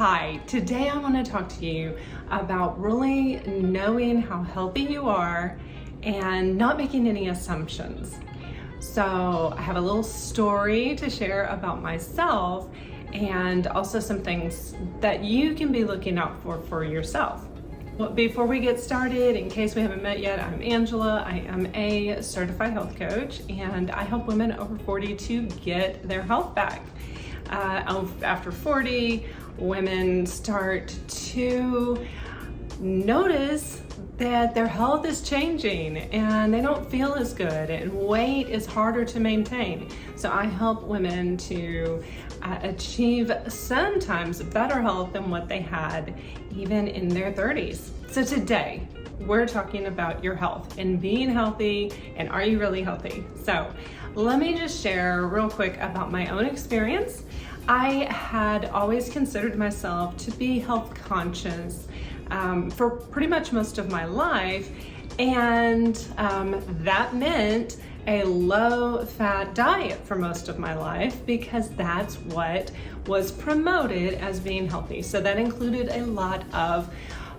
Hi, today I want to talk to you about really knowing how healthy you are and not making any assumptions. So I have a little story to share about myself and also some things that you can be looking out for yourself. Well, before we get started, in case we haven't met yet, I'm Angela. I am a certified health coach and I help women over 40 to get their health back. After 40, women start to notice that their health is changing and they don't feel as good and weight is harder to maintain. So I help women to achieve sometimes better health than what they had even in their 30s. So today we're talking about your health and being healthy and are you really healthy? So let me just share real quick about my own experience. I had always considered myself to be health conscious for pretty much most of my life, and that meant a low-fat diet for most of my life because that's what was promoted as being healthy. So that included a lot of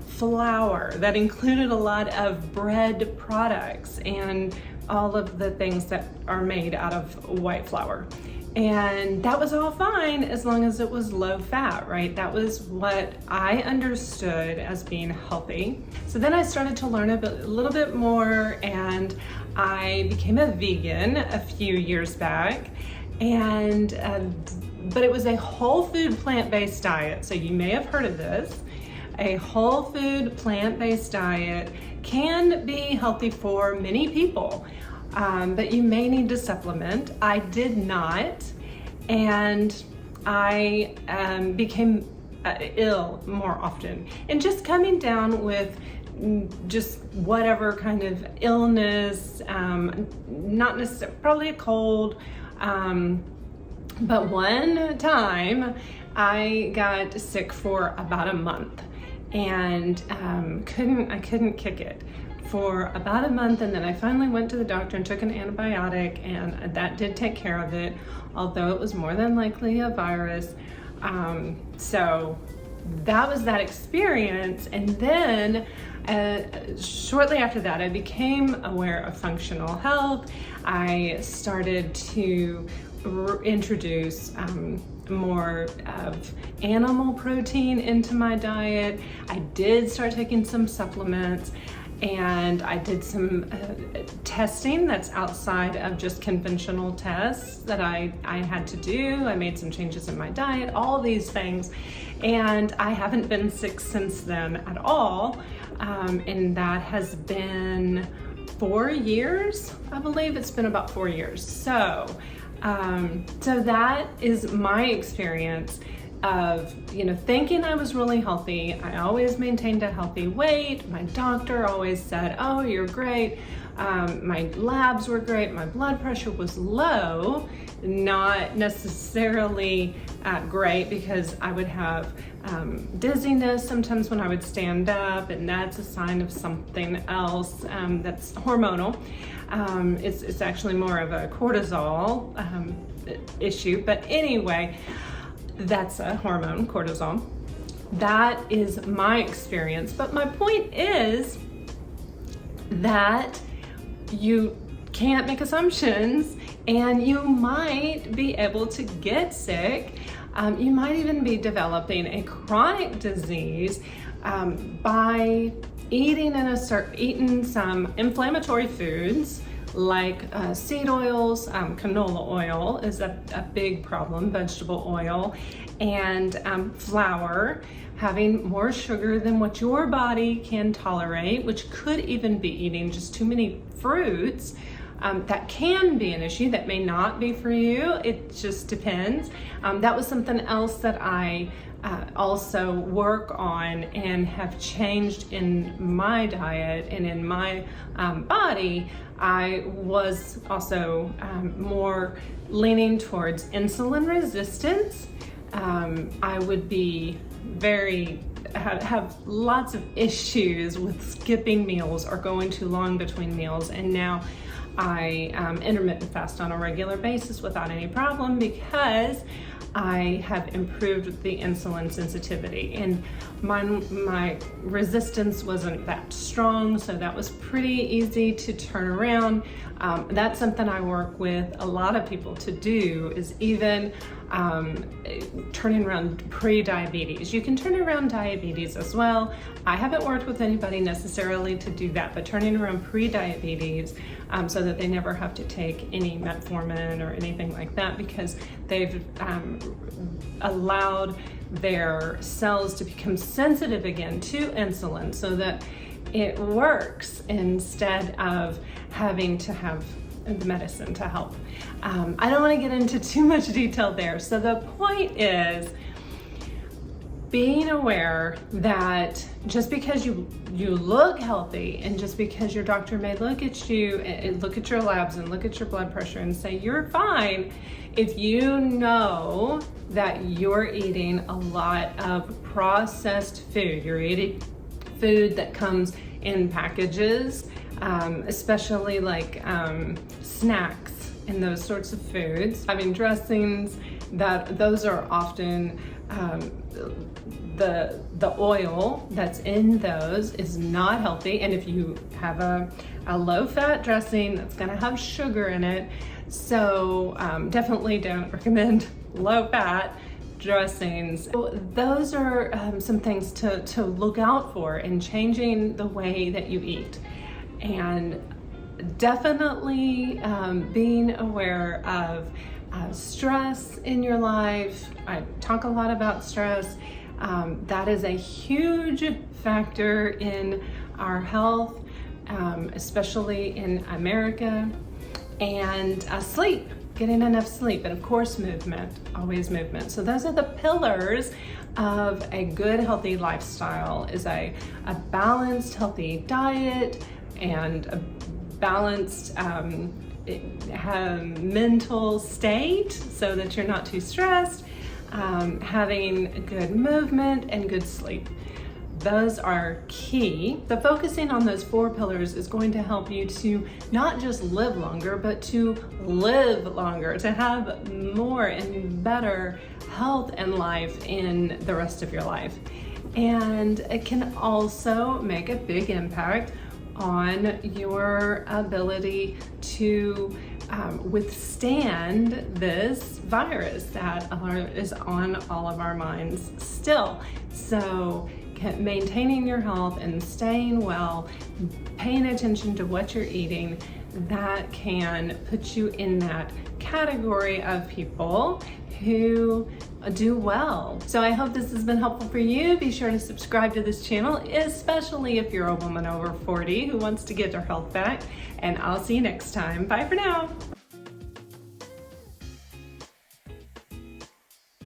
flour, that included a lot of bread products and all of the things that are made out of white flour. And that was all fine as long as it was low fat, right? That was what I understood as being healthy. So then I started to learn a little bit more and I became a vegan a few years back. But it was a whole food plant-based diet. So you may have heard of this. A whole food plant-based diet can be healthy for many people. But you may need to supplement. I did not, and I became ill more often. And just coming down with just whatever kind of illness, not necessarily, probably a cold, but one time I got sick for about a month and I couldn't kick it for about a month, and then I finally went to the doctor and took an antibiotic, and that did take care of it, although it was more than likely a virus. So that was that experience. And then shortly after that, I became aware of functional health. I started to introduce more of animal protein into my diet. I did start taking some supplements, and I did some testing that's outside of just conventional tests that I had to do. I made some changes in my diet, all these things, and I haven't been sick since then at all. And that has been 4 years, I believe it's been about 4 years. So that is my experience of, thinking I was really healthy. I always maintained a healthy weight. My doctor always said, oh, you're great. My labs were great. My blood pressure was low, not necessarily great because I would have dizziness sometimes when I would stand up, and that's a sign of something else that's hormonal. It's actually more of a cortisol issue, but anyway, that's a hormone, cortisol. That is my experience. But my point is that you can't make assumptions and you might be able to get sick. You might even be developing a chronic disease by eating some inflammatory foods like seed oils. Canola oil is a big problem, vegetable oil, and flour, having more sugar than what your body can tolerate, which could even be eating just too many fruits. That can be an issue. That may not be for you. It just depends. That was something else that I also work on and have changed in my diet and in my body. I was also more leaning towards insulin resistance. I would be have lots of issues with skipping meals or going too long between meals, and now I intermittent fast on a regular basis without any problem because I have improved the insulin sensitivity, and my resistance wasn't that strong, so that was pretty easy to turn around. That's something I work with a lot of people to do, is even turning around pre-diabetes. You can turn around diabetes as well. I haven't worked with anybody necessarily to do that, but turning around pre-diabetes so that they never have to take any metformin or anything like that, because they've allowed their cells to become sensitive again to insulin so that it works instead of having to have the medicine to help. I don't want to get into too much detail there. So the point is being aware that just because you look healthy, and just because your doctor may look at you and look at your labs and look at your blood pressure and say you're fine, if you know that you're eating a lot of processed food, you're eating food that comes in packages, especially like snacks and those sorts of foods, having dressings, those are often the oil that's in those is not healthy. And if you have a low-fat dressing, that's going to have sugar in it. So definitely don't recommend low-fat dressings. So those are some things to look out for in changing the way that you eat. And definitely being aware of stress in your life. I talk a lot about stress. That is a huge factor in our health, especially in America. And sleep, getting enough sleep, and of course movement, always movement. So those are the pillars of a good healthy lifestyle, is a balanced healthy diet, and a balanced mental state so that you're not too stressed, having good movement and good sleep. Those are key. So focusing on those 4 pillars is going to help you to not just live longer, but to live longer, to have more and better health and life in the rest of your life. And it can also make a big impact on your ability to withstand this virus that is on all of our minds still. So maintaining your health and staying well, paying attention to what you're eating, that can put you in that category of people who do well. So I hope this has been helpful for you. Be sure to subscribe to this channel, especially if you're a woman over 40 who wants to get her health back. And I'll see you next time. Bye for now.